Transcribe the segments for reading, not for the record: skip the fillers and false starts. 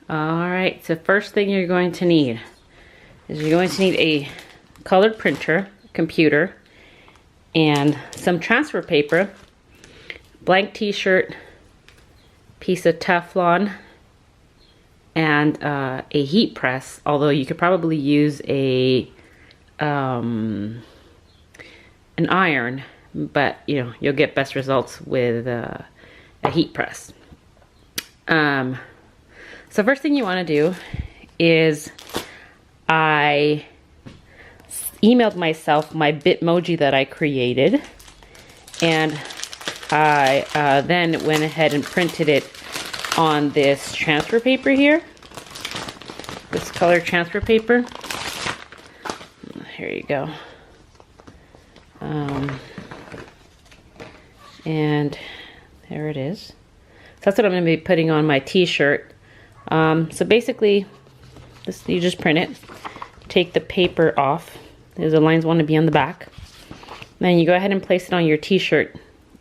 Alright, so first thing you're going to need is you're going to need a colored printer, computer, and some transfer paper, blank t-shirt, piece of Teflon, and a heat press, although you could probably use an iron, but you know, you'll get best results with a heat press. So first thing you want to do is I emailed myself my bitmoji that I created, and I then went ahead and printed it on this transfer paper here, this color transfer paper. Here you go. And there it is. So that's what I'm going to be putting on my t-shirt. So basically, you just print it, take the paper off. The lines want to be on the back. Then you go ahead and place it on your t-shirt,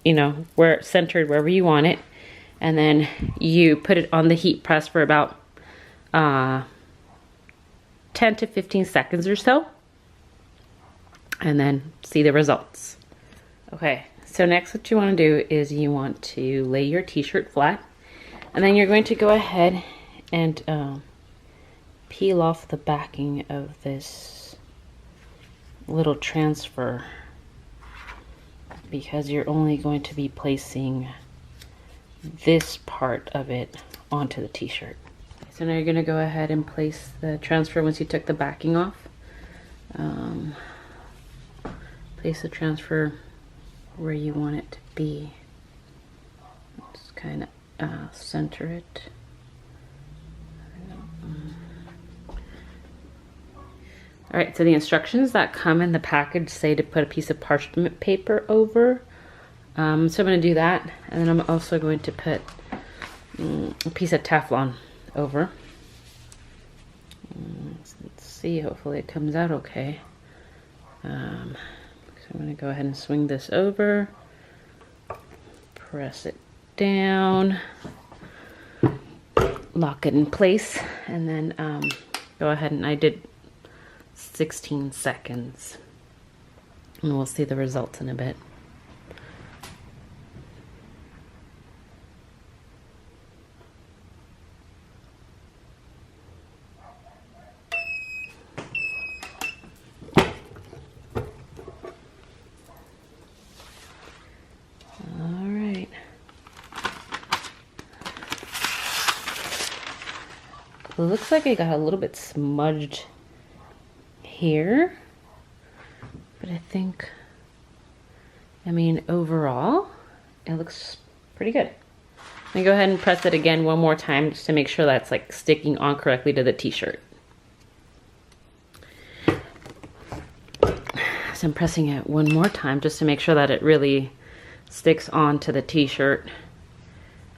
you know, where it's centered, wherever you want it. And then you put it on the heat press for about 10 to 15 seconds or so. And then see the results. Okay, so next what you want to do is you want to lay your t-shirt flat. And then you're going to go ahead and peel off the backing of this little transfer, because you're only going to be placing this part of it onto the t-shirt. So now you're going to go ahead and place the transfer once you took the backing off. Place the transfer where you want it to be. Just kind of center it. Alright, so the instructions that come in the package say to put a piece of parchment paper over. So I'm going to do that, and then I'm also going to put a piece of Teflon over. Let's see, hopefully it comes out okay. So I'm going to go ahead and swing this over, press it down, lock it in place, and then go ahead, and I did 16 seconds, and we'll see the results in a bit. Alright. It looks like I got a little bit smudged here, but I think, I mean, overall it looks pretty good. Let me go ahead and press it again one more time just to make sure that's like sticking on correctly to the t-shirt. So I'm pressing it one more time just to make sure that it really sticks onto the t-shirt.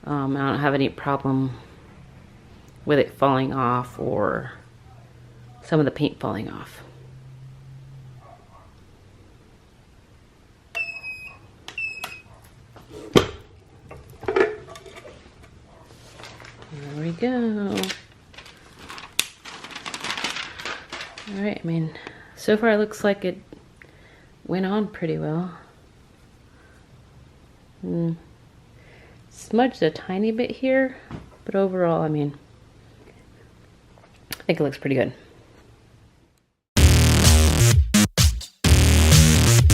I don't have any problem with it falling off or some of the paint falling off. There we go. Alright, I mean, so far it looks like it went on pretty well. Smudged a tiny bit here, but overall, I mean, I think it looks pretty good.